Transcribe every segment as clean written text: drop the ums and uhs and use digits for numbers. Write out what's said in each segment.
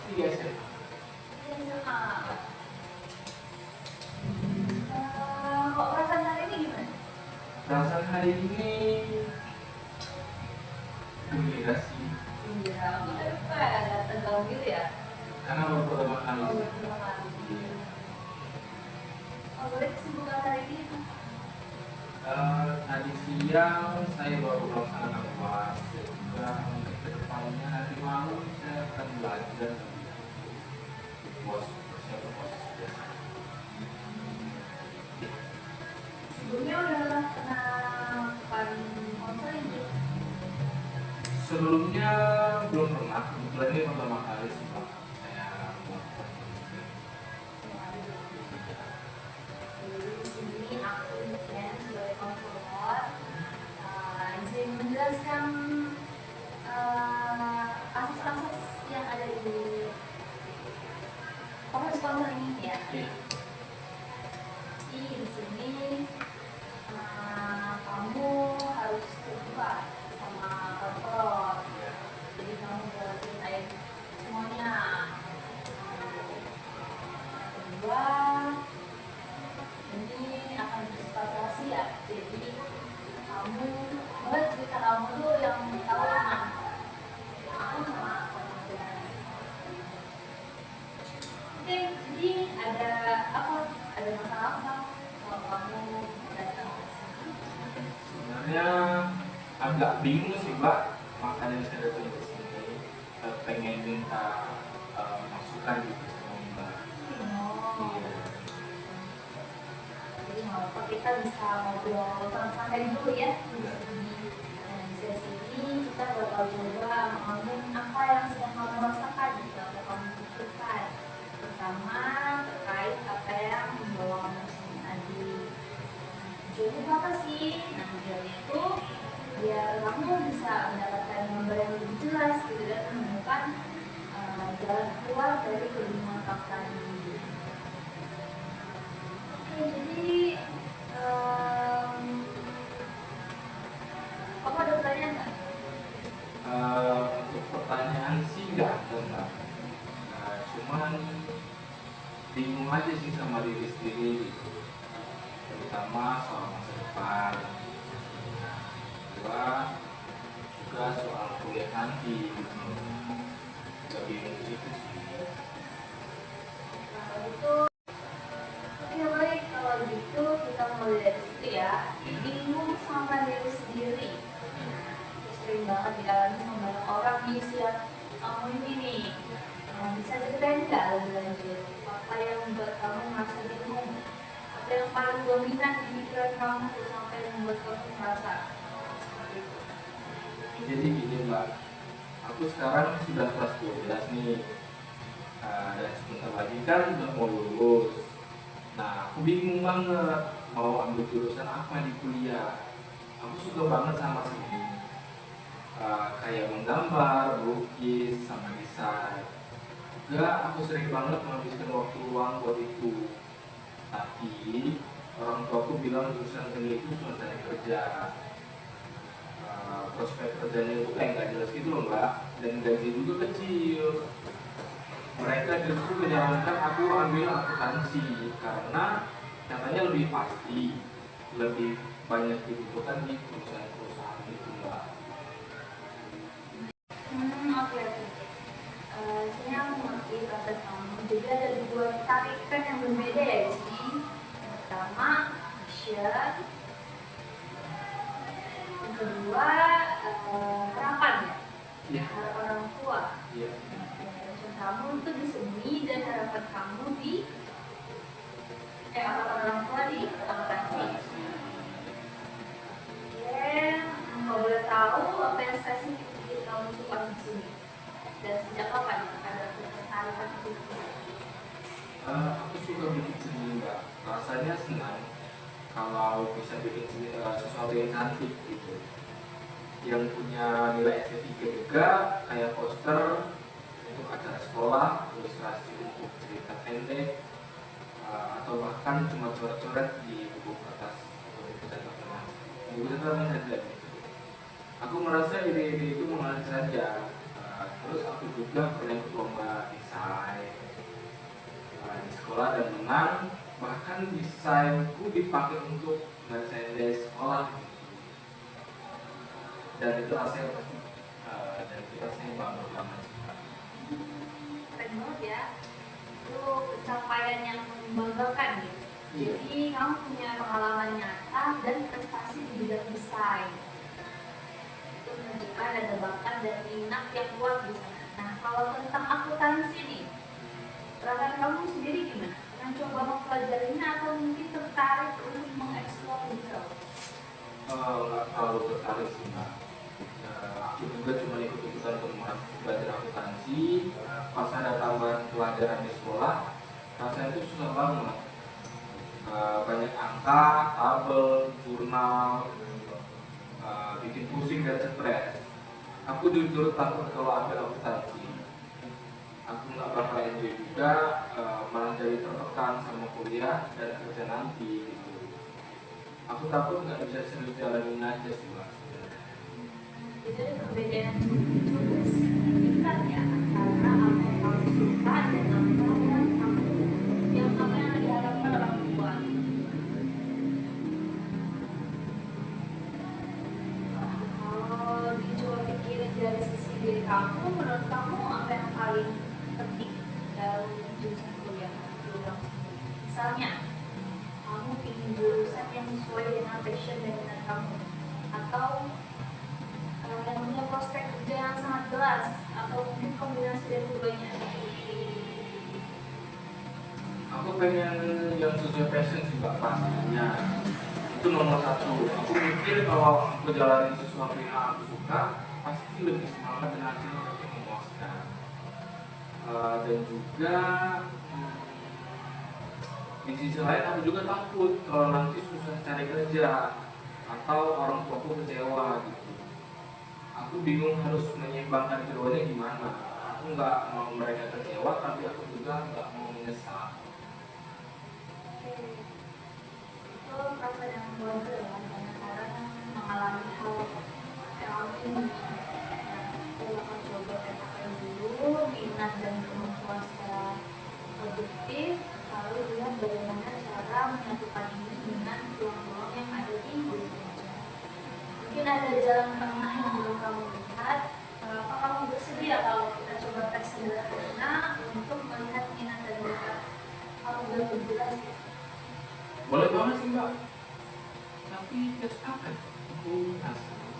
pasti di SMA. SMA. Kok perasaan hari ini gimana? Perasaan hari ini gembira sih. Gembira, kenapa ada tegang gitu ya? Karena baru pertama kali. Oh, pertama kali. Iya. Boleh kesibukan hari ini? Tadi siang saya baru melaksanakan kelas dan juga untuk kedepannya nanti malam saya akan belajar bos persiapan bos biasa. Sebelumnya udah pernah bukan konseling gitu? Sebelumnya belum pernah, kebetulan ini pertama kali sih Pak saya melakukan konseling. Jadi di sini aku Jen sebagai konselor izin menjelaskan kasus-kasus yang ada di proses konseling ini ya. Iya. Di sini kamu harus terbuka sama konselor. Jadi kamu boleh ceritain semuanya. Kedua, ini akan bersifat rahasia. Jadi kamu boleh cerita kamu tuh yang tahu cuma aku sama kamu. Oke, jadi ada apa? Ada masalah apa kalau kamu datang ke sini? Sebenarnya agak bingung sih Mbak, makanya saya datang ke sini pengen minta masukan gitu sama Mbak. Oh, Iya. jadi nggak apa kita bisa ngobrol santai dulu ya di sini. Nah, di sesi ini kita bakal coba ngomongin apa yang sedang kamu rasakan gitu, apa kamu pikirkan. Pertama terkait apa yang membawa kamu sini tadi. Tujuannya apa sih? Nah, tujuannya itu biar kamu bisa mendapatkan gambar yang lebih jelas gitu dan menemukan jalan keluar dari kebingungan kamu tadi. Oke, jadi kamu ada pertanyaan nggak? Untuk pertanyaan sih nggak ada Mbak. Cuman bingung aja sih sama diri sendiri gitu. Terutama soal masa depan. Kedua juga soal kuliah nanti gitu. Gak bingung gitu sih. Kalau gitu, oke baik, kalau gitu kita mulai dari situ ya. Bingung sama diri sendiri. Sering banget dialami sama banyak orang nih siap kamu ini nih. Bisa ceritain nggak lebih lanjut apa yang membuat kamu merasa bingung? Apa yang paling dominan di pikiran kamu sampai membuat kamu merasa seperti itu? Jadi gini Mbak, aku sekarang sudah kelas 12 nih. Dan sebentar lagi kan udah mau lulus. Nah, aku bingung banget mau ambil jurusan apa di kuliah. Aku suka banget sama seni, kayak menggambar, melukis, sama desain. Juga aku sering banget menghabiskan waktu luang buat itu. Tapi orang tua aku bilang jurusan seni itu cuma cari kerja. Prospek kerjanya itu kayak nggak jelas gitu loh Mbak, dan gaji juga kecil. Mereka justru menyarankan aku ambil akuntansi karena katanya lebih pasti, lebih banyak dibutuhkan di perusahaan-perusahaan itu Mbak. Oke. Sini aku mengerti kata kamu. Jadi ada dua tarikan yang berbeda ya di sini. Yang pertama, passion. Yang kedua, harapan ya. Iya. Harapan orang tua. Iya. Passion kamu itu di seni dan harapan kamu di harapan orang tua di akuntansi. Oke, kalau boleh tahu apa yang spesifik bikin kamu suka di sini? Dan sejak kapan ada ketertarikan itu? Aku suka bikin seni Mbak, rasanya senang kalau bisa bikin sesuatu yang cantik gitu, yang punya nilai estetika juga, kayak poster untuk acara sekolah, ilustrasi untuk cerita pendek, atau bahkan cuma coret-coret di buku kertas atau buku cetak saja gitu. Aku merasa ide-ide itu mengalir saja. Terus aku juga pernah ikut lomba desain senang, bahkan desainku dipakai untuk merchandise sekolah gitu. Dan itu rasanya bangga banget. Keren banget ya, itu pencapaian yang membanggakan gitu. Iya. Jadi kamu punya pengalaman nyata dan prestasi di bidang desain. Itu menunjukkan ada bakat dan minat yang kuat di sana. Nah, kalau tentang akuntansi nih, perasaan kamu sendiri gimana? Pernah coba mempelajarinya atau mungkin tertarik untuk mengeksplor gitu? Nggak terlalu tertarik sih Mbak. Aku juga cuma ikut-ikutan untuk belajar akuntansi. Pas ada tambahan pelajaran di sekolah, rasanya itu susah banget. Banyak angka, tabel, jurnal, bikin pusing dan stres. Aku jujur takut kalau ambil akuntansi. Aku nggak bakal enjoy juga, malah jadi tertekan sama kuliah dan kerja nanti gitu. Aku takut nggak bisa serius jalanin aja sih Mbak. Jadi ada perbedaan cukup signifikan ya antara apa yang kamu suka dan apa yang diharapkan orang tua. Kalau dicoba pikirin dari sisi diri kamu, menurut kamu apa yang paling penting dalam jurusan kuliah kamu? Misalnya, kamu ingin jurusan yang sesuai dengan passion dan minat kamu, atau yang punya prospek kerja yang sangat jelas, atau mungkin kombinasi dari keduanya. Aku pengen yang sesuai passion sih Mbak, pastinya. Itu nomor satu. Aku mikir kalau aku jalanin sesuatu yang aku suka, pasti lebih semangat dan hasilnya lebih memuaskan. Dan juga di sisi lain aku juga takut kalau nanti susah cari kerja atau orang tuaku kecewa gitu. Aku bingung harus menyeimbangkan keduanya gimana. Aku nggak mau mereka kecewa, tapi aku juga nggak mau menyesal. Itu perasaan yang wajar ya, banyak orang mengalami hal yang ini. Kita akan coba petakan dulu minat dan kemampuan secara objektif, lalu lihat bagaimana cara menyatukan ini dengan peluang-peluang yang ada di dunia kerja. Mungkin ada jalan tengah yang belum kamu lihat. Apa kamu bersedia kalau kita coba tes sederhana untuk melihat minat dan bakat kamu lebih jelas? Boleh banget sih Mbak. Tapi tes apa? Aku penasaran.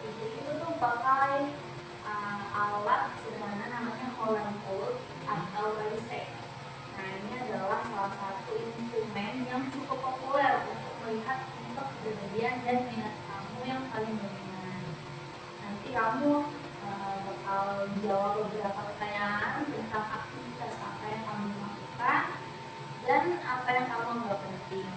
Jadi itu tuh pakai alat sederhana namanya Holland Code atau Barisek. Nah, ini adalah salah satu instrumen yang cukup populer untuk melihat tingkat kepribadian dan minat kamu yang paling dominan. Nanti kamu bakal menjawab beberapa pertanyaan tentang aktivitas apa yang kamu lakukan dan apa yang kamu anggap penting.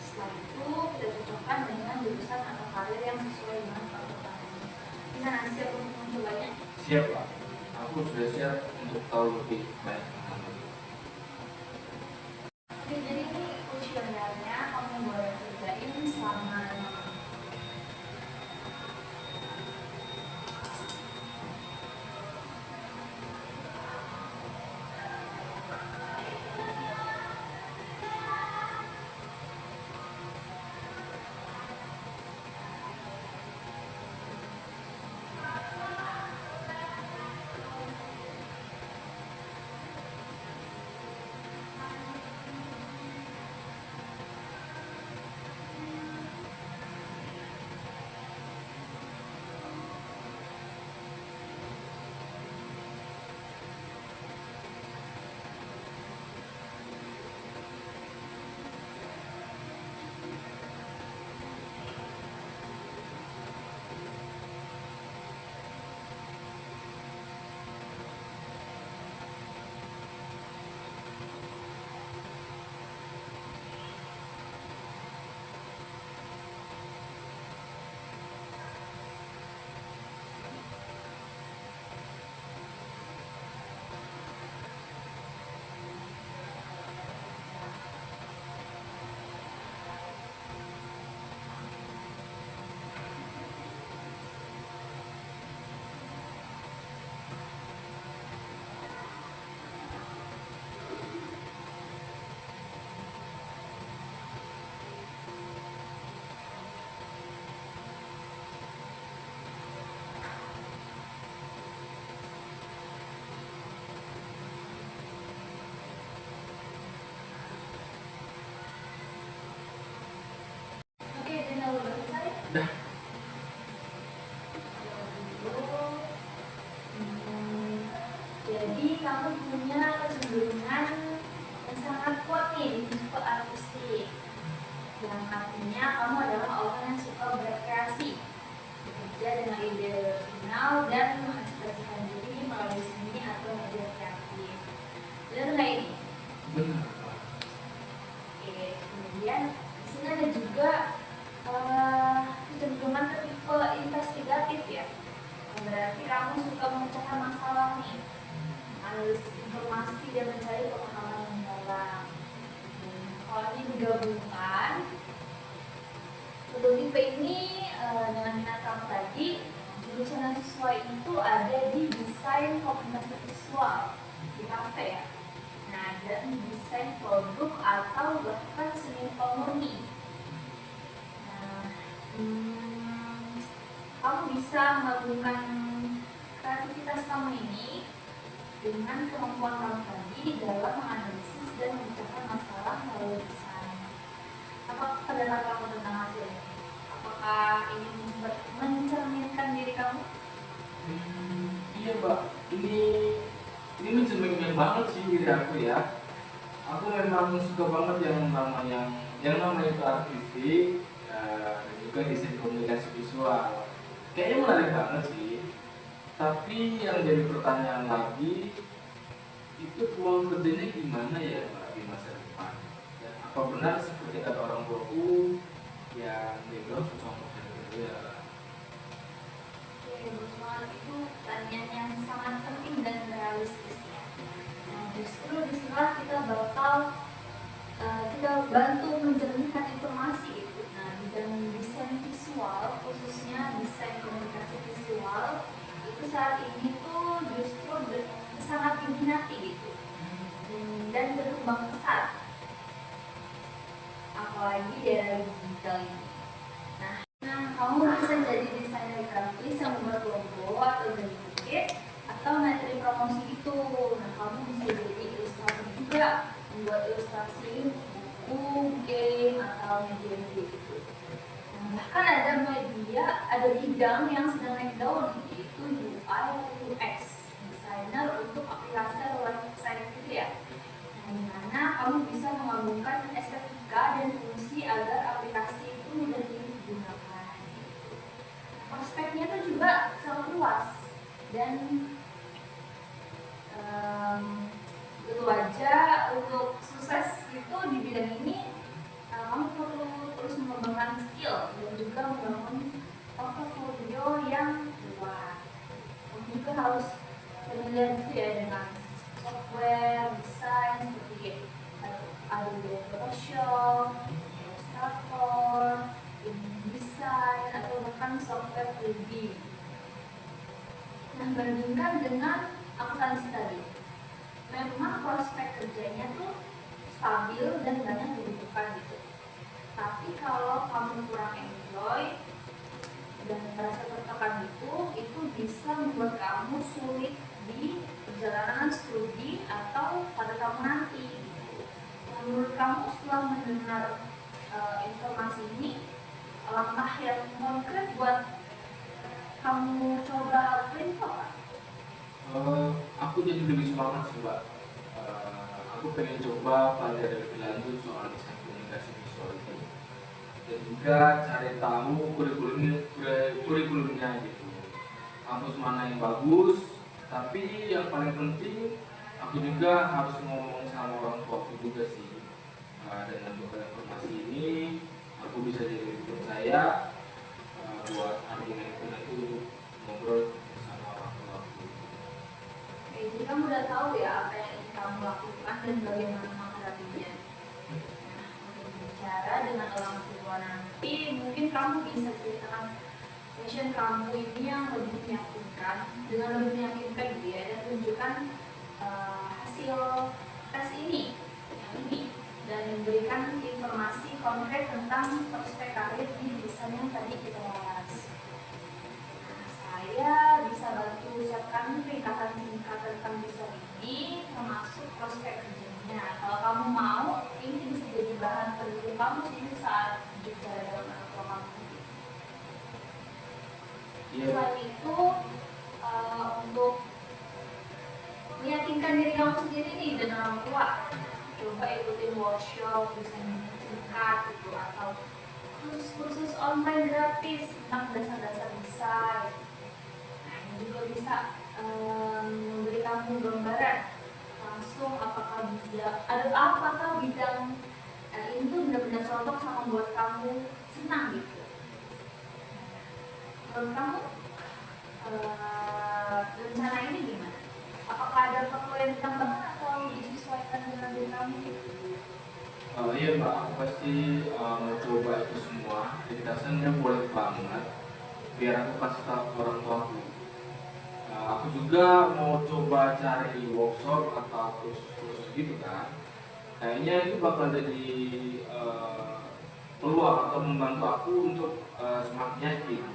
Setelah itu kita cocokkan dengan jurusan atau karir yang sesuai dengan kebutuhan. Gimana siap untuk mencobanya? Siap Pak. Aku sudah siap untuk tahu lebih banyak tentang itu. Oke, jadi ini kuesionernya kamu boleh kerjain selama 5 menit. kamu punya kecenderungan yang sangat kuat nih di tipe artistik, yang artinya kamu adalah orang yang suka berkreasi, bekerja dengan ide original dan mengekspresikan diri melalui seni atau media kreatif. Benar nggak ini? Benar. Oke, kemudian di sini ada juga kecenderungan ke tipe investigatif ya. Berarti kamu suka memecahkan masalah nih, analisis informasi dan mencari pemahaman yang dalam. Kalau ini digabungkan, untuk tipe ini dengan minat kamu tadi, jurusan yang sesuai itu ada di desain komunikasi visual di kafe ya. Nah, dan desain produk atau bahkan seni murni. Nah, kamu bisa menggabungkan kreativitas kamu ini dengan kemampuan kamu tadi dalam menganalisis dan memecahkan masalah melalui desain. Apa pendapat kamu tentang hasil ini? Apakah ini mencerminkan diri kamu? Iya mbak, ini mencerminkan banget sih diri aku ya. Aku memang suka banget yang namanya itu artistik dan juga desain komunikasi visual. Kayaknya menarik banget sih. Tapi yang jadi pertanyaan lagi, itu peluang kerjanya gimana ya mbak di masa depan? Dan apa benar seperti kata orang tuaku yang background susah untuk cari kerja? Oke, soal itu pertanyaan yang sangat penting dan realistis ya. Nah, justru disinilah kita bantu mencerminkan informasi itu. Nah, bidang desain visual, khususnya desain komunikasi visual, itu saat ini tuh justru sangat diminati gitu dan berkembang pesat, apalagi di era digital ini. Nah, kamu bisa jadi desainer grafis yang membuat logo atau grafik atau materi promosi itu. Nah, kamu bisa jadi ilustrator juga, membuat ilustrasi buku, game atau media-media gitu. Nah, bahkan ada bidang yang sedang naik daun, yaitu UI atau UX, desainer untuk aplikasi atau website gitu ya. Nah, di mana kamu bisa menggabungkan estetika dan fungsi agar aplikasi itu mudah digunakan. Prospeknya itu juga sangat luas dan tentu aja untuk sukses itu di bidang ini kamu perlu terus mengembangkan skill dan juga membangun portfolio yang kuat. Kamu juga harus familiar gitu ya dengan software, desain seperti Adobe Photoshop, Illustrator, InDesign atau bahkan software 3D. Nah, bandingkan dengan akuntansi tadi, memang prospek kerjanya tuh stabil dan banyak dibutuhkan gitu. Tapi kalau kamu kurang enjoy dan merasa tertekan itu bisa membuat kamu sulit di perjalanan studi atau pada kamu nanti. Menurut kamu setelah mendengar informasi ini, langkah yang konkret buat kamu coba lakuin apa? Aku jadi lebih semangat sih mbak. Aku pengen coba pelajari lebih lanjut soal desain komunikasi visual ini dan juga cari tahu kurikulumnya gitu. Kampus mana yang bagus, tapi yang paling penting aku juga harus ngomong sama orang tuaku juga sih. Dengan beberapa informasi ini aku bisa jadi lebih percaya buat argumenku nanti ngobrol sama orang tuaku. Oke, jadi kamu udah tahu ya apa yang ingin kamu lakukan dan bagaimana menghadapinya. Nah, untuk bicara dengan orang tua nanti, mungkin kamu bisa ceritakan passion kamu ini yang lebih meyakinkan, dengan lebih meyakinkan dia dan tunjukkan hasil tes ini, dan memberikan informasi konkret tentang prospek karir di desain yang tadi kita bahas. Nah, saya bisa bantu ucapkan ringkasan singkat tentang desain ini, termasuk prospek kerjanya. Kalau kamu mau, ini bisa jadi bahan penelitian kamu sih saat bicara dalam orang tua kamu. Selain itu, untuk meyakinkan meyakinkan diri kamu sendiri nih dan orang tua, coba ikutin workshop desain singkat gitu atau kursus online gratis tentang dasar-dasar desain. Nah, ini juga bisa memberi kamu gambaran langsung apakah bidang ini tuh benar-benar cocok sama buat kamu senang gitu. Menurut kamu rencana ini gimana? Apakah ada perlu yang ditambahkan atau disesuaikan dengan diri kamu? Iya mbak, aku pasti mau coba itu semua. Jadi rasanya boleh banget biar aku kasih tahu ke orang tua aku. Aku juga mau coba cari workshop atau kursus gitu kan. Kayaknya itu bakal jadi peluang atau membantu aku untuk semakin yakin.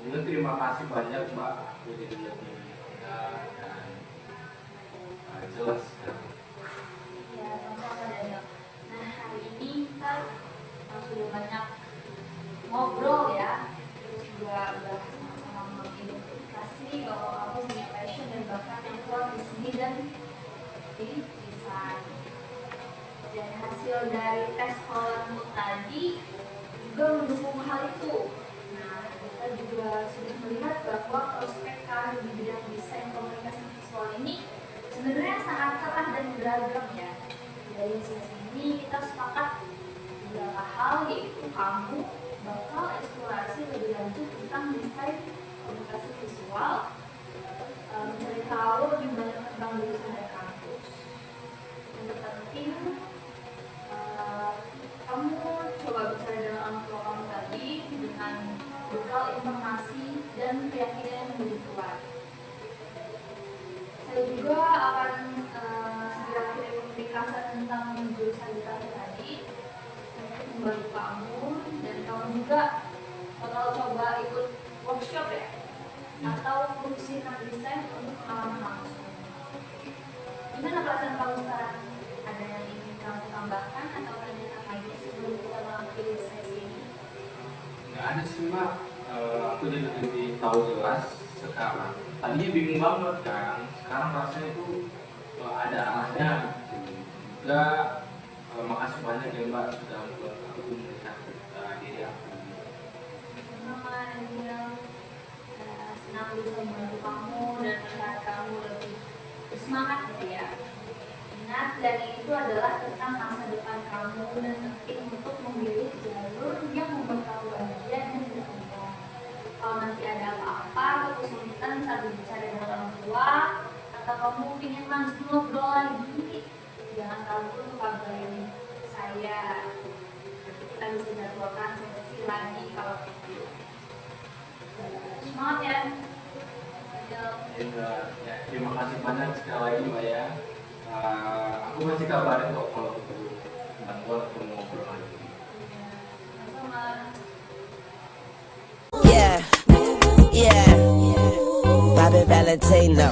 Juga terima kasih banyak mbak, aku jadi lebih dan jelas kan. Ya, sama-sama Daniel. Nah, hari ini kita sudah banyak ngobrol ya, terus juga udah sama-sama mengidentifikasi bahwa kamu punya passion dan bakat yang kuat di seni dan di desain. Dan hasil dari tes Holland tadi juga mendukung hal itu. Nah, kita juga sudah melihat bahwa prospek karir di bidang desain komunikasi visual ini sebenarnya sangat cerah dan beragam ya. Dari sisi ini kita sepakat beberapa hal, yaitu kamu bakal eksplorasi lebih lanjut tentang desain komunikasi visual, mencari tahu lebih banyak tentang jurusan dan kampus. Yang terpenting, kamu coba bicara dengan orang tua kamu tadi dengan bekal informasi dan keyakinan yang lebih kuat. Saya juga akan segera kirim komunikasi tentang jurusan desain tadi untuk membantu kamu, dan kamu juga bakal coba ikut workshop ya atau kursus desain untuk pengalaman langsung. Gimana perasaan kamu sekarang? Ada yang ingin kamu tambahkan atau tanyakan lagi sebelum kita mengakhiri sesi ini? Nggak ada sih mbak, aku jadi lebih tahu jelas sekarang. Tadinya bingung banget kan, sekarang rasanya itu ada arahnya gitu. Juga makasih banyak ya mbak sudah membuat aku melihat diri aku. Sama Daniel, senang bisa membantu kamu dan melihat kamu lebih bersemangat gitu ya. Ingat, dan itu adalah tentang masa depan kamu dan penting untuk memilih jalur yang membuat kamu bahagia dan berkembang. Kalau nanti ada apa-apa atau kesulitan saat berbicara dengan orang tua, atau kamu ingin langsung ngobrol lagi, jangan ragu untuk kabarin saya. Nanti kita bisa jadwalkan sesi lagi kalau gitu. Semangat ya. Ya, terima kasih banyak sekali lagi mbak ya. Aku masih kabarin kok kalau perlu bantuan atau mau ngobrol lagi. Sama-sama. Yeah, yeah, Bobby Valentino.